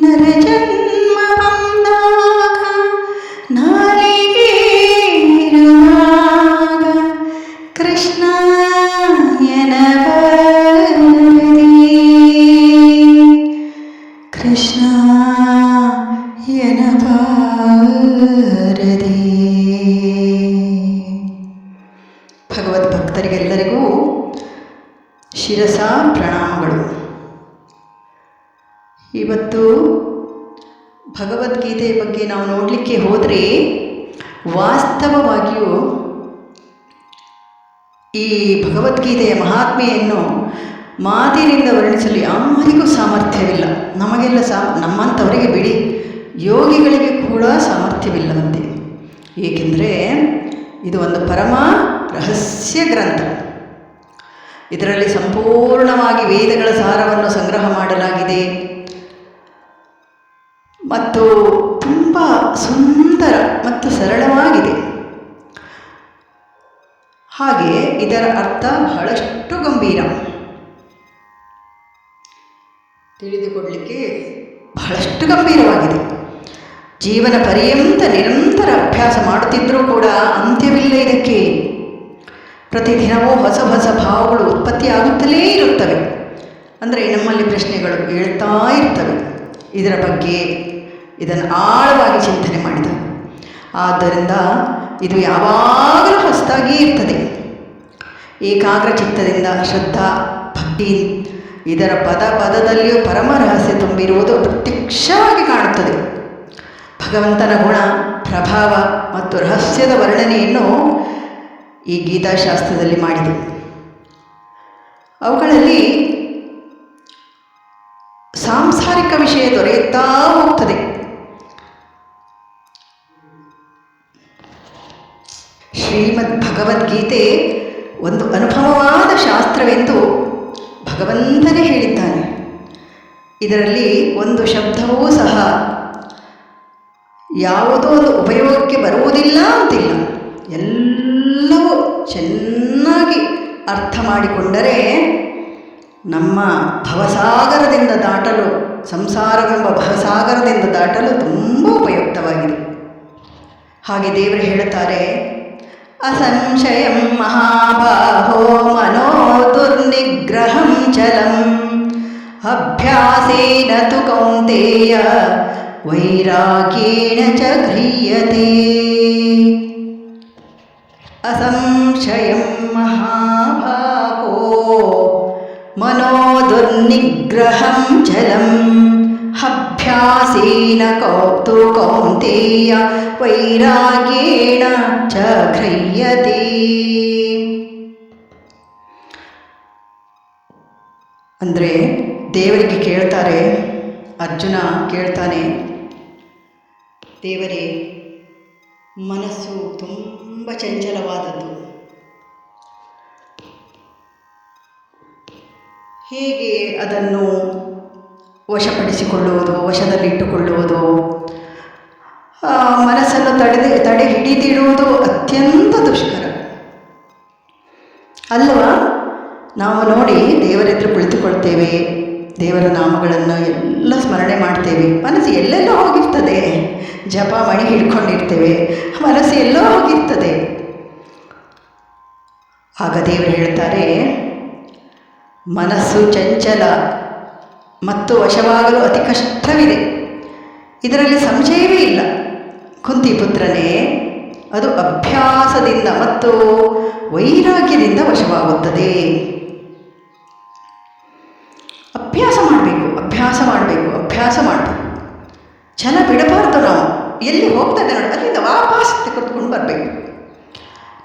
ನರಜನ್ಮ ಬಂದಾಗ ನಾಲಿಗೆ ಇರುವಾಗ ಕೃಷ್ಣ ಎನ್ನಬಾರದೆ, ಕೃಷ್ಣ ಎನ್ನಬಾರದೆ. ಭಗವದ್ಭಕ್ತರಿಗೆಲ್ಲರಿಗೂ ಶಿರಸ ಪ್ರಣಾಮಗಳು. ಇವತ್ತು ಭಗವದ್ಗೀತೆಯ ಬಗ್ಗೆ ನಾವು ನೋಡಲಿಕ್ಕೆ ಹೋದರೆ ವಾಸ್ತವವಾಗಿಯೂ ಈ ಭಗವದ್ಗೀತೆಯ ಮಹಾತ್ಮೆಯನ್ನು ಮಾತಿನಿಂದ ವರ್ಣಿಸಲು ಯಾರಿಗೂ ಸಾಮರ್ಥ್ಯವಿಲ್ಲ. ನಮಗೆಲ್ಲ ನಮ್ಮಂಥವರಿಗೆ ಬಿಡಿ, ಯೋಗಿಗಳಿಗೆ ಕೂಡ ಸಾಮರ್ಥ್ಯವಿಲ್ಲವಂತೆ. ಏಕೆಂದರೆ ಇದು ಒಂದು ಪರಮ ರಹಸ್ಯ ಗ್ರಂಥ. ಇದರಲ್ಲಿ ಸಂಪೂರ್ಣವಾಗಿ ವೇದಗಳ ಸಾರವನ್ನು ಸಂಗ್ರಹ ಮಾಡಲಾಗಿದೆ ಮತ್ತು ತುಂಬ ಸುಂದರ ಮತ್ತು ಸರಳವಾಗಿದೆ. ಹಾಗೆ ಇದರ ಅರ್ಥ ಬಹಳಷ್ಟು ಗಂಭೀರ, ತಿಳಿದುಕೊಳ್ಳಲಿಕ್ಕೆ ಬಹಳಷ್ಟು ಗಂಭೀರವಾಗಿದೆ. ಜೀವನ ಪರ್ಯಂತ ನಿರಂತರ ಅಭ್ಯಾಸ ಮಾಡುತ್ತಿದ್ದರೂ ಕೂಡ ಅಂತ್ಯವಿಲ್ಲ ಇದಕ್ಕೆ. ಪ್ರತಿದಿನವೂ ಹೊಸ ಹೊಸ ಭಾವಗಳು ಉತ್ಪತ್ತಿಯಾಗುತ್ತಲೇ ಇರುತ್ತವೆ. ಅಂದರೆ ನಮ್ಮಲ್ಲಿ ಪ್ರಶ್ನೆಗಳು ಹೇಳ್ತಾ ಇರ್ತವೆ ಇದರ ಬಗ್ಗೆ, ಇದನ್ನು ಆಳವಾಗಿ ಚಿಂತನೆ ಮಾಡಿದ. ಆದ್ದರಿಂದ ಇದು ಯಾವಾಗಲೂ ಹೊಸದಾಗಿಯೇ ಇರ್ತದೆ. ಏಕಾಗ್ರ ಚಿತ್ತದಿಂದ ಶ್ರದ್ಧಾ ಭಕ್ತಿ ಇದರ ಪದ ಪದದಲ್ಲಿಯೂ ಪರಮ ರಹಸ್ಯ ತುಂಬಿರುವುದು ಪ್ರತ್ಯಕ್ಷವಾಗಿ ಕಾಣುತ್ತದೆ. ಭಗವಂತನ ಗುಣ, ಪ್ರಭಾವ ಮತ್ತು ರಹಸ್ಯದ ವರ್ಣನೆಯನ್ನು ಈ ಗೀತಾಶಾಸ್ತ್ರದಲ್ಲಿ ಮಾಡಿದೆ. ಅವುಗಳಲ್ಲಿ ಸಾಂಸಾರಿಕ ವಿಷಯ ದೊರೆಯುತ್ತಾ ಹೋಗ್ತದೆ. ಶ್ರೀಮದ್ ಭಗವದ್ಗೀತೆ ಒಂದು ಅನುಭವವಾದ ಶಾಸ್ತ್ರವೆಂದು ಭಗವಂತನೇ ಹೇಳಿದ್ದಾನೆ. ಇದರಲ್ಲಿ ಒಂದು ಶಬ್ದವೂ ಸಹ ಯಾವುದೋ ಒಂದು ಉಪಯೋಗಕ್ಕೆ ಬರುವುದಿಲ್ಲ ಅಂತಿಲ್ಲ. ಎಲ್ಲವೂ ಚೆನ್ನಾಗಿ ಅರ್ಥ ಮಾಡಿಕೊಂಡರೆ ನಮ್ಮ ಭವಸಾಗರದಿಂದ ದಾಟಲು, ಸಂಸಾರವೆಂಬ ಭವಸಾಗರದಿಂದ ದಾಟಲು ತುಂಬ ಉಪಯುಕ್ತವಾಗಿದೆ. ಹಾಗೆ ದೇವರು ಹೇಳುತ್ತಾರೆ, ಅಸಂಶಯಂ ಮಹಾಬಾಹೋ ಮನೋ ದುರ್ನಿಗ್ರಹಂ ಚಲಂ ಅಭ್ಯಾಸೇನ ತು ಕೌಂತೇಯ ವೈರಾಗ್ಯೇಣ ಚ ಗೃಹ್ಯತೆ. ಅಸಂಶಯಂ ಮಹಾಭಾಗೋ ಮನೋ ದುರ್ನಿಗ್ರಹಂ ಚಲಂ ಅಭ್ಯಾಸೇನ ತು ಕೌಂತೇಯ ವೈರಾಗ್ಯೇಣ ಚ ಗೃಹ್ಯತೆ. ಅಂದರೆ ದೇವರಿಗೆ ಕೇಳ್ತಾರೆ, ಅರ್ಜುನ ಕೇಳ್ತಾನೆ, ದೇವರೇ, ಮನಸ್ಸು ತುಂಬ ಚಂಚಲವಾದದ್ದು, ಹೇಗೆ ಅದನ್ನು ವಶಪಡಿಸಿಕೊಳ್ಳುವುದು, ವಶದಲ್ಲಿಟ್ಟುಕೊಳ್ಳುವುದು, ಮನಸ್ಸನ್ನು ತಡೆ ಹಿಡಿದಿಡುವುದು ಅತ್ಯಂತ ದುಷ್ಕರ ಅಲ್ವಾ? ನಾವು ನೋಡಿ ದೇವರೆದುರು ಕುಳಿತುಕೊಳ್ತೇವೆ, ದೇವರ ನಾಮಗಳನ್ನು ಎಲ್ಲ ಸ್ಮರಣೆ ಮಾಡ್ತೇವೆ, ಮನಸ್ಸು ಎಲ್ಲೆಲ್ಲೋ ಹೋಗಿರ್ತದೆ. ಜಪ ಮಣಿ ಹಿಡ್ಕೊಂಡಿರ್ತೇವೆ, ಮನಸ್ಸು ಎಲ್ಲೋ ಹೋಗಿರ್ತದೆ. ಆಗ ದೇವರು ಹೇಳ್ತಾರೆ, ಮನಸ್ಸು ಚಂಚಲ ಮತ್ತು ವಶವಾಗಲು ಅತಿ ಕಷ್ಟವಿದೆ, ಇದರಲ್ಲಿ ಸಂಶಯವೇ ಇಲ್ಲ. ಕುಂತಿಪುತ್ರನೇ, ಅದು ಅಭ್ಯಾಸದಿಂದ ಮತ್ತು ವೈರಾಗ್ಯದಿಂದ ವಶವಾಗುತ್ತದೆ. ಅಭ್ಯಾಸ ಮಾಡಬೇಕು, ಅಭ್ಯಾಸ ಮಾಡಬೇಕು, ಅಭ್ಯಾಸ ಮಾಡಬೇಕು. ಛಲ ಬಿಡಬಾರ್ದು. ನಾವು ಎಲ್ಲಿ ಹೋಗ್ತದೆ ನೋಡಿ, ಅಲ್ಲಿಂದ ವಾಪಸ್ ತೆಗೆದುಕೊಂಡು ಬರಬೇಕು.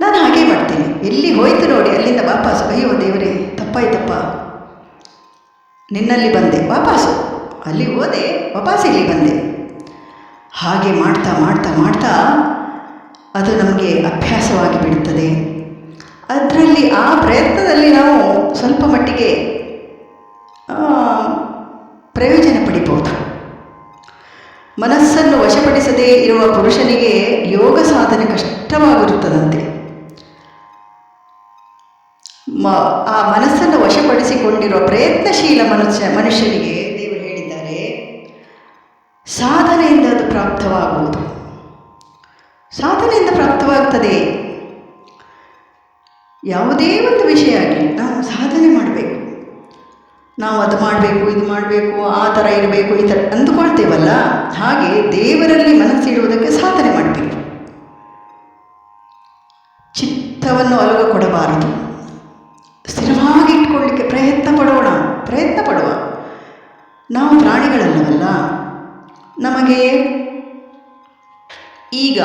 ನಾನು ಹಾಗೆ ಮಾಡ್ತೀನಿ. ಎಲ್ಲಿ ಹೋಯ್ತು ನೋಡಿ ಅಲ್ಲಿಂದ ವಾಪಸ್, ಅಯ್ಯೋ ದೇವರೇ ತಪ್ಪಾಯ್ತಪ್ಪ, ನಿನ್ನಲ್ಲಿ ಬಂದೆ, ವಾಪಸ್ಸು ಅಲ್ಲಿ ಹೋದೆ, ವಾಪಸ್ ಇಲ್ಲಿ ಬಂದೆ. ಹಾಗೆ ಮಾಡ್ತಾ ಮಾಡ್ತಾ ಮಾಡ್ತಾ ಅದು ನಮಗೆ ಅಭ್ಯಾಸವಾಗಿ ಬಿಡುತ್ತದೆ. ಅದರಲ್ಲಿ ಆ ಪ್ರಯತ್ನದಲ್ಲಿ ನಾವು ಸ್ವಲ್ಪ ಮಟ್ಟಿಗೆ ಪ್ರಯೋಜನ ಪಡಿಬೋದು. ಮನಸ್ಸನ್ನು ವಶಪಡಿಸದೇ ಇರುವ ಪುರುಷನಿಗೆ ಯೋಗ ಸಾಧನೆ ಕಷ್ಟವಾಗಿರುತ್ತದಂತೆ. ಆ ಮನಸ್ಸನ್ನು ವಶಪಡಿಸಿಕೊಂಡಿರುವ ಪ್ರಯತ್ನಶೀಲ ಮನುಷ್ಯನಿಗೆ ದೇವರು ಹೇಳಿದ್ದಾರೆ, ಸಾಧನೆಯಿಂದ ಅದು ಪ್ರಾಪ್ತವಾಗುವುದು. ಸಾಧನೆಯಿಂದ ಪ್ರಾಪ್ತವಾಗ್ತದೆ. ಯಾವುದೇ ಒಂದು ವಿಷಯ ಆಗಲಿ ನಾವು ಸಾಧನೆ ಮಾಡಬೇಕು. ನಾವು ಅದು ಮಾಡಬೇಕು, ಇದು ಮಾಡಬೇಕು, ಆ ಥರ ಇರಬೇಕು, ಈ ಥರ ಅಂದುಕೊಳ್ತೇವಲ್ಲ, ಹಾಗೆ ದೇವರಲ್ಲಿ ಮನಸ್ಸಿಡುವುದಕ್ಕೆ ಸಾಧನೆ ಮಾಡಬೇಕು. ಚಿತ್ತವನ್ನು ಅಲುಗ ಕೊಡಬಾರದು. ಸ್ಥಿರವಾಗಿ ಇಟ್ಕೊಳ್ಳಿಕ್ಕೆ ಪ್ರಯತ್ನ ಪಡುವ. ನಾವು ಪ್ರಾಣಿಗಳಲ್ಲವಲ್ಲ. ನಮಗೆ ಈಗ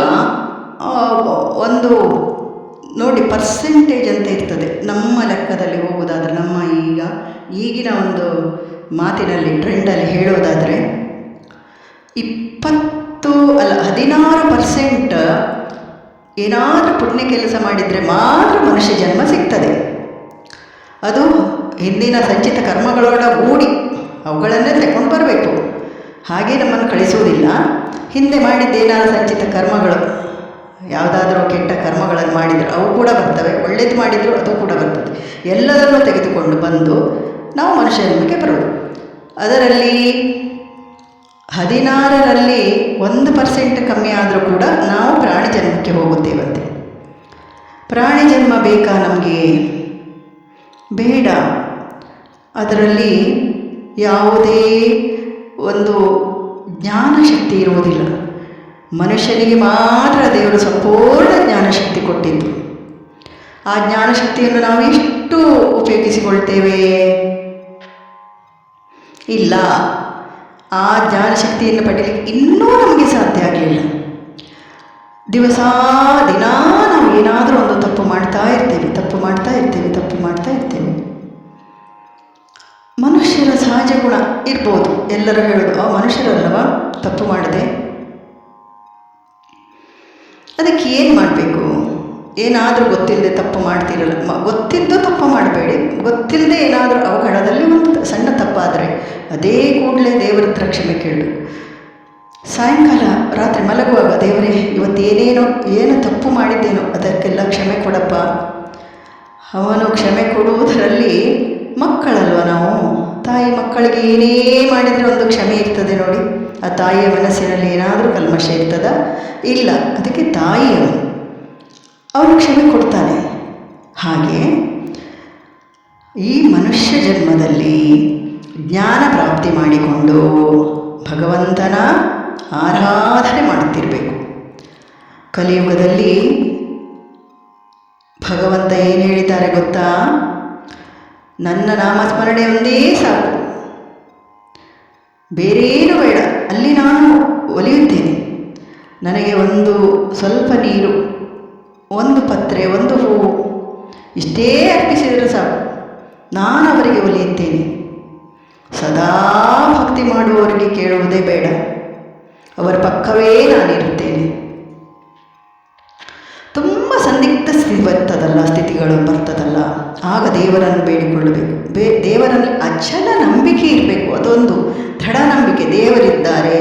ಒಂದು ನೋಡಿ ಪರ್ಸೆಂಟೇಜ್ ಅಂತ ಇರ್ತದೆ. ನಮ್ಮ ಲೆಕ್ಕದಲ್ಲಿ ಹೋಗುವುದಾದರೆ, ನಮ್ಮ ಈಗಿನ ಒಂದು ಮಾತಿನಲ್ಲಿ ಟ್ರೆಂಡಲ್ಲಿ ಹೇಳೋದಾದರೆ 16% ಏನಾದರೂ ಪುಣ್ಯ ಕೆಲಸ ಮಾಡಿದರೆ ಮಾತ್ರ ಮನುಷ್ಯ ಜನ್ಮ ಸಿಗ್ತದೆ. ಅದು ಹಿಂದಿನ ಸಂಚಿತ ಕರ್ಮಗಳೊಡಗೂಡಿ ಅವುಗಳನ್ನೇ ತಗೊಂಡು ಬರಬೇಕು. ಹಾಗೆ ನಮ್ಮನ್ನು ಕಳಿಸುವುದಿಲ್ಲ. ಹಿಂದೆ ಮಾಡಿದ್ದೇನಾದರೂ ಸಂಚಿತ ಕರ್ಮಗಳು, ಯಾವುದಾದ್ರೂ ಕೆಟ್ಟ ಕರ್ಮಗಳನ್ನು ಮಾಡಿದರೆ ಅವು ಕೂಡ ಬರ್ತವೆ, ಒಳ್ಳೇದು ಮಾಡಿದರೂ ಅದು ಕೂಡ ಬರ್ತದೆ. ಎಲ್ಲದನ್ನು ತೆಗೆದುಕೊಂಡು ಬಂದು ನಾವು ಮನುಷ್ಯ ಜನ್ಮಕ್ಕೆ ಬರೋದು. ಅದರಲ್ಲಿ 16ರಲ್ಲಿ 1% ಕಮ್ಮಿ ಆದರೂ ಕೂಡ ನಾವು ಪ್ರಾಣಿ ಜನ್ಮಕ್ಕೆ ಹೋಗುತ್ತೇವಂತೆ. ಪ್ರಾಣಿ ಜನ್ಮ ಬೇಕಾ ನಮಗೆ? ಬೇಡ. ಅದರಲ್ಲಿ ಯಾವುದೇ ಒಂದು ಜ್ಞಾನಶಕ್ತಿ ಇರುವುದಿಲ್ಲ. ಮನುಷ್ಯನಿಗೆ ಮಾತ್ರ ದೇವರು ಸಂಪೂರ್ಣ ಜ್ಞಾನಶಕ್ತಿ ಕೊಟ್ಟಿದ್ದು. ಆ ಜ್ಞಾನಶಕ್ತಿಯನ್ನು ನಾವು ಎಷ್ಟು ಉಪಯೋಗಿಸಿಕೊಳ್ತೇವೆ? ಇಲ್ಲ. ಆ ಜ್ಞಾನಶಕ್ತಿಯನ್ನು ಪಡೀಲಿಕ್ಕೆ ಇನ್ನೂ ನಮಗೆ ಸಾಧ್ಯ ಆಗಲಿಲ್ಲ. ದಿನ ನಾವು ಏನಾದರೂ ಒಂದು ತಪ್ಪು ಮಾಡ್ತಾ ಇರ್ತೇವೆ. ಮನುಷ್ಯರ ಸಹಜ ಗುಣ ಇರ್ಬೋದು. ಎಲ್ಲರೂ ಹೇಳೋದು ಮನುಷ್ಯರಲ್ಲವ ತಪ್ಪು ಮಾಡದೆ. ಅದಕ್ಕೆ ಏನು ಮಾಡಬೇಕು? ಏನಾದರೂ ಗೊತ್ತಿಲ್ಲದೆ ತಪ್ಪು ಮಾಡ್ತಿರಲ್ಲ, ಗೊತ್ತಿದ್ದು ತಪ್ಪು ಮಾಡಬೇಡಿ. ಗೊತ್ತಿಲ್ಲದೆ ಏನಾದರೂ ಅವಘಡದಲ್ಲಿ ಒಂದು ಸಣ್ಣ ತಪ್ಪಾದರೆ ಅದೇ ಕೂಡಲೇ ದೇವರ ಹತ್ರ ಕ್ಷಮೆ ಕೇಳಬೇಕು. ಸಾಯಂಕಾಲ ರಾತ್ರಿ ಮಲಗುವಾಗ, ದೇವರೇ ಏನು ತಪ್ಪು ಮಾಡಿದ್ದೇನೋ ಅದಕ್ಕೆಲ್ಲ ಕ್ಷಮೆ ಕೊಡಪ್ಪ. ಅವನು ಕ್ಷಮೆ ಕೊಡುವುದರಲ್ಲಿ ಮಕ್ಕಳಲ್ವ ನಾವು. ತಾಯಿ ಮಕ್ಕಳಿಗೆ ಏನೇ ಮಾಡಿದರೆ ಒಂದು ಕ್ಷಮೆ ಇರ್ತದೆ ನೋಡಿ. ಆ ತಾಯಿಯ ಮನಸ್ಸಿನಲ್ಲಿ ಏನಾದರೂ ಕಲ್ಮಶ ಇರ್ತದ? ಇಲ್ಲ. ಅದಕ್ಕೆ ಅವನು ಕ್ಷಮೆ ಕೊಡ್ತಾನೆ. ಹಾಗೆ ಈ ಮನುಷ್ಯ ಜನ್ಮದಲ್ಲಿ ಜ್ಞಾನ ಪ್ರಾಪ್ತಿ ಮಾಡಿಕೊಂಡು ಭಗವಂತನ ಆರಾಧನೆ ಮಾಡುತ್ತಿರಬೇಕು. ಕಲಿಯುಗದಲ್ಲಿ ಭಗವಂತ ಏನು ಹೇಳಿದ್ದಾರೆ ಗೊತ್ತಾ? ನನ್ನ ನಾಮಸ್ಮರಣೆ ಒಂದೇ ಸಾಕು, ಬೇರೇನು ಬೇಡ. ಅಲ್ಲಿ ನಾನು ಒಲಿಯುತ್ತೇನೆ. ನನಗೆ ಒಂದು ಸ್ವಲ್ಪ ನೀರು, ಒಂದು ಪತ್ರೆ, ಒಂದು ಹೂವು ಇಷ್ಟೇ ಅರ್ಪಿಸಿದರೆ ಸಾಕು, ನಾನು ಅವರಿಗೆ ಒಲಿಯುತ್ತೇನೆ. ಸದಾ ಭಕ್ತಿ ಮಾಡುವವರಿಗೆ ಕೇಳುವುದೇ ಬೇಡ, ಅವರ ಪಕ್ಕವೇ ನಾನಿರುತ್ತೇನೆ. ತುಂಬ ಸಂದಿಗ್ಧ ಸ್ಥಿತಿಗಳು ಬರ್ತದಲ್ಲ, ಆಗ ದೇವರನ್ನು ಬೇಡಿಕೊಳ್ಳಬೇಕು. ದೇವರಲ್ಲಿ ಅಚಲ ನಂಬಿಕೆ ಇರಬೇಕು. ಅದೊಂದು ದೃಢ ನಂಬಿಕೆ. ದೇವರಿದ್ದಾರೆ,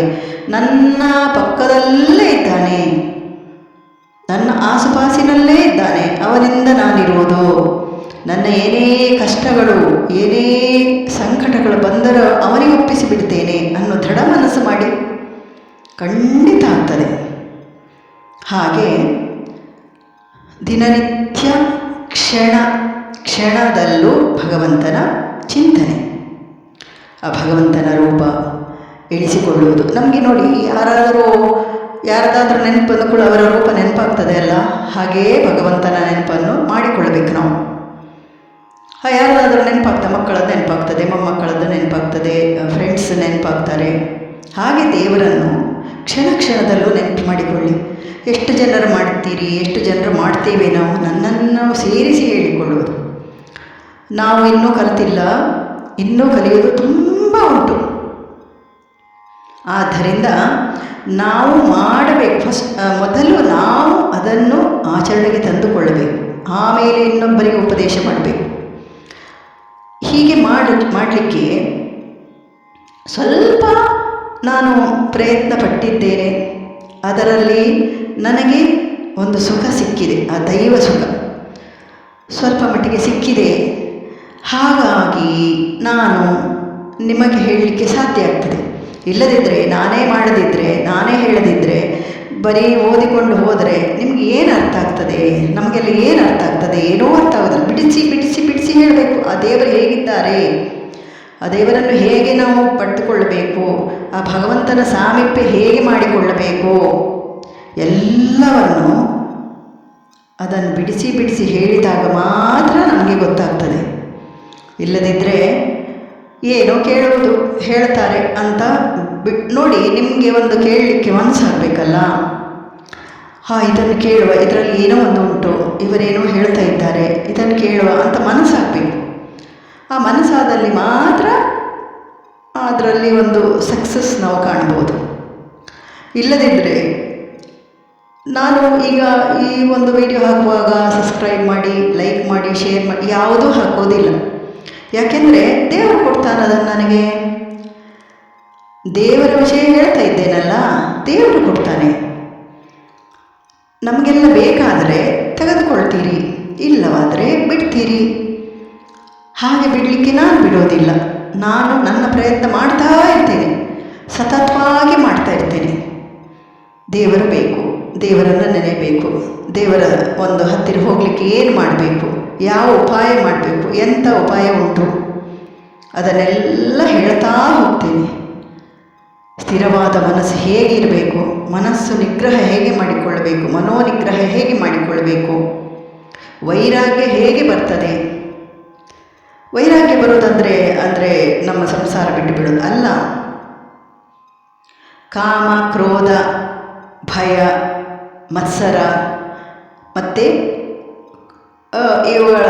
ನನ್ನ ಪಕ್ಕದಲ್ಲೇ ಇದ್ದಾನೆ, ನನ್ನ ಆಸುಪಾಸಿನಲ್ಲೇ ಇದ್ದಾನೆ, ಅವನಿಂದ ನಾನಿರುವುದು. ನನ್ನ ಏನೇ ಕಷ್ಟಗಳು, ಏನೇ ಸಂಕಟಗಳು ಬಂದರೂ ಅವನಿಗೆ ಒಪ್ಪಿಸಿ ಬಿಡ್ತೇನೆ ಅನ್ನೋ ದೃಢ ಮನಸ್ಸು ಮಾಡಿ ಖಂಡಿತ ಆಗ್ತದೆ. ಹಾಗೆ ದಿನನಿತ್ಯ ಕ್ಷಣದಲ್ಲೂ ಭಗವಂತನ ಚಿಂತನೆ, ಆ ಭಗವಂತನ ರೂಪ ಇಳಿಸಿಕೊಳ್ಳುವುದು. ನಮಗೆ ನೋಡಿ, ಯಾರದಾದ್ರೂ ನೆನಪನ್ನು ಕೂಡ ಅವರ ರೂಪ ನೆನಪಾಗ್ತದೆ ಅಲ್ಲ, ಹಾಗೆಯೇ ಭಗವಂತನ ನೆನಪನ್ನು ಮಾಡಿಕೊಳ್ಳಬೇಕು ನಾವು. ಯಾರದಾದ್ರೂ ನೆನಪಾಗ್ತದೆ, ಮಕ್ಕಳದ್ದು ನೆನಪಾಗ್ತದೆ, ಮೊಮ್ಮಕ್ಕಳದ್ದು ನೆನಪಾಗ್ತದೆ, ಫ್ರೆಂಡ್ಸ್ ನೆನಪಾಗ್ತಾರೆ. ಹಾಗೆ ದೇವರನ್ನು ಕ್ಷಣದಲ್ಲೂ ನೆನಪು ಮಾಡಿಕೊಳ್ಳಿ. ಎಷ್ಟು ಜನರು ಮಾಡ್ತೀರಿ, ಎಷ್ಟು ಜನರು ಮಾಡ್ತೇವೆ ನಾವು, ನನ್ನನ್ನು ಸೇರಿಸಿ ಹೇಳಿಕೊಳ್ಳುವುದು. ನಾವು ಇನ್ನೂ ಕಲಿತಿಲ್ಲ, ಇನ್ನೂ ಕಲಿಯೋದು ತುಂಬ ಉಂಟು. ಆದ್ದರಿಂದ ನಾವು ಮಾಡಬೇಕು. ಮೊದಲು ನಾವು ಅದನ್ನು ಆಚರಣೆಗೆ ತಂದುಕೊಳ್ಳಬೇಕು, ಆಮೇಲೆ ಇನ್ನೊಬ್ಬರಿಗೆ ಉಪದೇಶ ಮಾಡಬೇಕು. ಹೀಗೆ ಮಾಡಲಿಕ್ಕೆ ಸ್ವಲ್ಪ ನಾನು ಪ್ರಯತ್ನ ಪಟ್ಟಿದ್ದೇನೆ. ಅದರಲ್ಲಿ ನನಗೆ ಒಂದು ಸುಖ ಸಿಕ್ಕಿದೆ, ಆ ದೈವ ಸುಖ ಸ್ವಲ್ಪ ಮಟ್ಟಿಗೆ ಸಿಕ್ಕಿದೆ. ಹಾಗಾಗಿ ನಾನು ನಿಮಗೆ ಹೇಳಲಿಕ್ಕೆ ಸಾಧ್ಯ ಆಗ್ತದೆ. ಇಲ್ಲದಿದ್ದರೆ, ನಾನೇ ಮಾಡದಿದ್ದರೆ, ನಾನೇ ಹೇಳದಿದ್ದರೆ, ಬರೀ ಓದಿಕೊಂಡು ಹೋದರೆ ನಿಮ್ಗೆ ಏನು ಅರ್ಥ ಆಗ್ತದೆ? ನಮಗೆಲ್ಲ ಏನು ಅರ್ಥ ಆಗ್ತದೆ? ಏನೂ ಅರ್ಥ ಆಗೋದಿಲ್ಲ. ಬಿಡಿಸಿ ಬಿಡಿಸಿ ಬಿಡಿಸಿ ಹೇಳಬೇಕು. ಆ ದೇವರು ಹೇಗಿದ್ದಾರೆ, ಆ ದೇವರನ್ನು ಹೇಗೆ ನಾವು ಪಡೆದುಕೊಳ್ಳಬೇಕು, ಆ ಭಗವಂತನ ಸಾಮೀಪ್ಯ ಹೇಗೆ ಮಾಡಿಕೊಳ್ಳಬೇಕು, ಎಲ್ಲವನ್ನು ಅದನ್ನು ಬಿಡಿಸಿ ಬಿಡಿಸಿ ಹೇಳಿದಾಗ ಮಾತ್ರ ನಮಗೆ ಗೊತ್ತಾಗ್ತದೆ. ಇಲ್ಲದಿದ್ದರೆ ಏನೋ ಕೇಳುವುದು, ಹೇಳ್ತಾರೆ ಅಂತ ನೋಡಿ. ನಿಮಗೆ ಒಂದು ಕೇಳಲಿಕ್ಕೆ ಮನಸ್ಸಾಗಬೇಕಲ್ಲ. ಇದನ್ನು ಕೇಳುವ, ಇದರಲ್ಲಿ ಏನೋ ಒಂದು ಉಂಟು, ಇವರೇನೋ ಹೇಳ್ತಾ ಇದ್ದಾರೆ, ಇದನ್ನು ಕೇಳುವ ಅಂತ ಮನಸ್ಸಾಗಬೇಕು. ಆ ಮನಸ್ಸಾದಲ್ಲಿ ಮಾತ್ರ ಅದರಲ್ಲಿ ಒಂದು ಸಕ್ಸಸ್ ನಾವು ಕಾಣ್ಬೋದು. ಇಲ್ಲದಿದ್ದರೆ, ನಾನು ಈಗ ಈ ಒಂದು ವಿಡಿಯೋ ಹಾಕುವಾಗ ಸಬ್ಸ್ಕ್ರೈಬ್ ಮಾಡಿ, ಲೈಕ್ ಮಾಡಿ, ಶೇರ್ ಮಾಡಿ ಯಾವುದೂ ಹಾಕೋದಿಲ್ಲ. ಯಾಕೆಂದರೆ ದೇವರು ಕೊಡ್ತಾನೆ ಅದನ್ನು ನನಗೆ. ದೇವರ ವಿಷಯ ಹೇಳ್ತಾ ಇದ್ದೇನಲ್ಲ, ದೇವರು ಕೊಡ್ತಾನೆ. ನಮಗೆಲ್ಲ ಬೇಕಾದರೆ ತೆಗೆದುಕೊಳ್ತೀರಿ, ಇಲ್ಲವಾದರೆ ಬಿಡ್ತೀರಿ. ಹಾಗೆ ಬಿಡಲಿಕ್ಕೆ ನಾನು ಬಿಡೋದಿಲ್ಲ. ನಾನು ನನ್ನ ಪ್ರಯತ್ನ ಮಾಡ್ತಾ ಇರ್ತೇನೆ, ಸತತವಾಗಿ ಮಾಡ್ತಾ ಇರ್ತೇನೆ. ದೇವರು ಬೇಕು, ದೇವರನ್ನು ನೆನೆಯಬೇಕು, ದೇವರ ಒಂದು ಹತ್ತಿರ ಹೋಗಲಿಕ್ಕೆ ಏನು ಮಾಡಬೇಕು, ಯಾವ ಉಪಾಯ ಮಾಡಬೇಕು, ಎಂಥ ಉಪಾಯ ಉಂಟು, ಅದನ್ನೆಲ್ಲ ಹೇಳ್ತಾ ಹೋಗ್ತೇನೆ. ಸ್ಥಿರವಾದ ಮನಸ್ಸು ಹೇಗಿರಬೇಕು, ಮನಸ್ಸು ನಿಗ್ರಹ ಹೇಗೆ ಮಾಡಿಕೊಳ್ಳಬೇಕು, ಮನೋನಿಗ್ರಹ ಹೇಗೆ ಮಾಡಿಕೊಳ್ಳಬೇಕು, ವೈರಾಗ್ಯ ಹೇಗೆ ಬರ್ತದೆ. ವೈರಾಗ್ಯ ಬರೋದಂದರೆ ನಮ್ಮ ಸಂಸಾರ ಬಿಟ್ಟು ಬಿಡೋದು ಅಲ್ಲ. ಕಾಮ, ಕ್ರೋಧ, ಭಯ, ಮತ್ಸರ ಮತ್ತು ಇವುಗಳ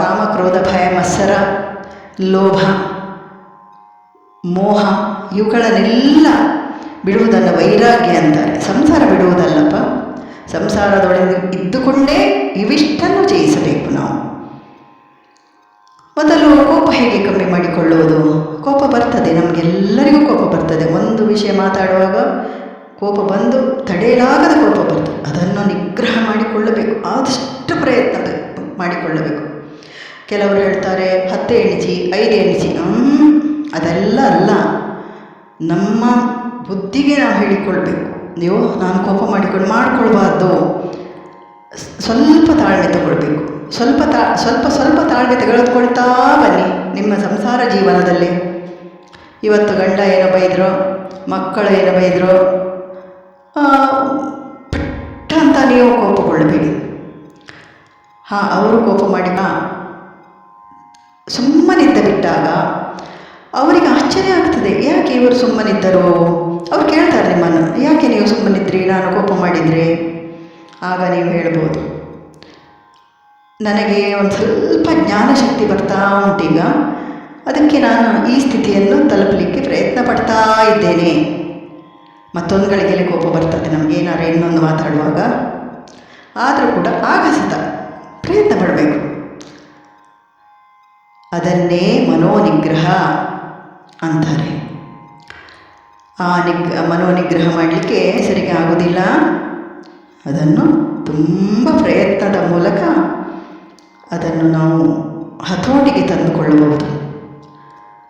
ಕಾಮ, ಕ್ರೋಧ, ಭಯ, ಮತ್ಸರ, ಲೋಭ, ಮೋಹ ಇವುಗಳನ್ನೆಲ್ಲ ಬಿಡುವುದನ್ನು ವೈರಾಗ್ಯ ಅಂತಾರೆ. ಸಂಸಾರ ಬಿಡುವುದಲ್ಲಪ್ಪ. ಸಂಸಾರದೊಳಗೆ ಇದ್ದುಕೊಂಡೇ ಇವಿಷ್ಟನ್ನು ಜಯಿಸಬೇಕು ನಾವು. ಮೊದಲು ಕೋಪ ಹೇಗೆ ಕಮ್ಮಿ ಮಾಡಿಕೊಳ್ಳುವುದು? ಕೋಪ ಬರ್ತದೆ, ನಮಗೆಲ್ಲರಿಗೂ ಕೋಪ ಬರ್ತದೆ. ಒಂದು ವಿಷಯ ಮಾತಾಡುವಾಗ ಕೋಪ ಬಂದು ತಡೆಯಲಾಗದ ಕೋಪ ಬರ್ತದೆ. ಅದನ್ನು ನಿಗ್ರಹ ಮಾಡಿಕೊಳ್ಳಬೇಕು, ಆದಷ್ಟು ಪ್ರಯತ್ನ ಮಾಡಿಕೊಳ್ಳಬೇಕು. ಕೆಲವರು ಹೇಳ್ತಾರೆ 10 ಎಣಿಸಿ 5 ಎಣಿಸಿ. ಅದೆಲ್ಲ ಅಲ್ಲ. ನಮ್ಮ ಬುದ್ಧಿಗೆ ನಾವು ಹೇಳಿಕೊಳ್ಬೇಕು, ನೀವು ನಾನು ಕೋಪ ಮಾಡಿಕೊಳ್ಬಾರ್ದು. ಸ್ವಲ್ಪ ತಾಳ್ಮೆ ತಗೊಳ್ಬೇಕು. ಸ್ವಲ್ಪ ತಾಳ್ಮೆ ತೆಗೆದುಕೊಳ್ತಾ ಬನ್ನಿ ನಿಮ್ಮ ಸಂಸಾರ ಜೀವನದಲ್ಲಿ. ಇವತ್ತು ಗಂಡ ಏನೋ ಬೈದರೋ, ಮಕ್ಕಳು ಏನೋ ಬೈದರೋ, ಪಟ್ಟ ಅಂತ ನೀವು ಕೋಪಗೊಳ್ಳಬೇಡಿ. ಅವರು ಕೋಪ ಮಾಡಿ ಸುಮ್ಮನಿದ್ದ ಬಿಟ್ಟಾಗ ಅವರಿಗೆ ಆಶ್ಚರ್ಯ ಆಗ್ತದೆ. ಯಾಕೆ ಇವರು ಸುಮ್ಮನಿದ್ದರು? ಅವ್ರು ಕೇಳ್ತಾರೆ ನಿಮ್ಮನ್ನು, ಯಾಕೆ ನೀವು ಸುಮ್ಮನಿದ್ರಿ ನಾನು ಕೋಪ ಮಾಡಿದರೆ? ಆಗ ನೀವು ಹೇಳ್ಬೋದು, ನನಗೆ ಒಂದು ಸ್ವಲ್ಪ ಜ್ಞಾನಶಕ್ತಿ ಬರ್ತಾ ಉಂಟೀಗ, ಅದಕ್ಕೆ ನಾನು ಈ ಸ್ಥಿತಿಯನ್ನು ತಲುಪಲಿಕ್ಕೆ ಪ್ರಯತ್ನ ಪಡ್ತಾ ಇದ್ದೇನೆ. ಮತ್ತೊಂದು ಗಳಿಗೆಯಲ್ಲಿ ಕೋಪ ಬರ್ತದೆ ನಮಗೇನಾರು ಇನ್ನೊಂದು ಮಾತಾಡುವಾಗ. ಆದರೂ ಕೂಡ ಆಗಸತ ಪ್ರಯತ್ನ ಪಡಬೇಕು. ಅದನ್ನೇ ಮನೋನಿಗ್ರಹ ಅಂತಾರೆ. ಆ ಮನೋನಿಗ್ರಹ ಮಾಡಲಿಕ್ಕೆ ಸರಿಗೆ ಆಗೋದಿಲ್ಲ. ಅದನ್ನು ತುಂಬ ಪ್ರಯತ್ನದ ಮೂಲಕ ಅದನ್ನು ನಾವು ಹತೋಟಿಗೆ ತಂದುಕೊಳ್ಳಬಹುದು.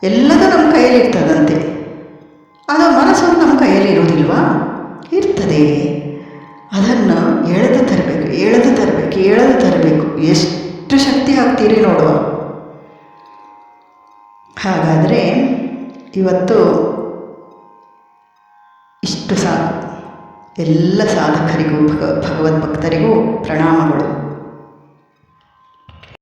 ಎಲ್ಲದೂ ನಮ್ಮ ಕೈಯಲ್ಲಿರ್ತದಂತೆ. ಅದು ಮನಸ್ಸು ನಮ್ಮ ಕೈಯಲ್ಲಿ ಇರುವುದಿಲ್ವಾ? ಇರ್ತದೆ. ಅದನ್ನು ಎಳೆದು ತರಬೇಕು. ಎಷ್ಟು ಶಕ್ತಿ ಹಾಕ್ತೀರಿ ನೋಡುವ. ಹಾಗಾದರೆ ಇವತ್ತು ಇಷ್ಟು ಸಾಕು. ಎಲ್ಲ ಸಾಧಕರಿಗೂ ಭಗವದ್ಭಕ್ತರಿಗೂ ಪ್ರಣಾಮಗಳು.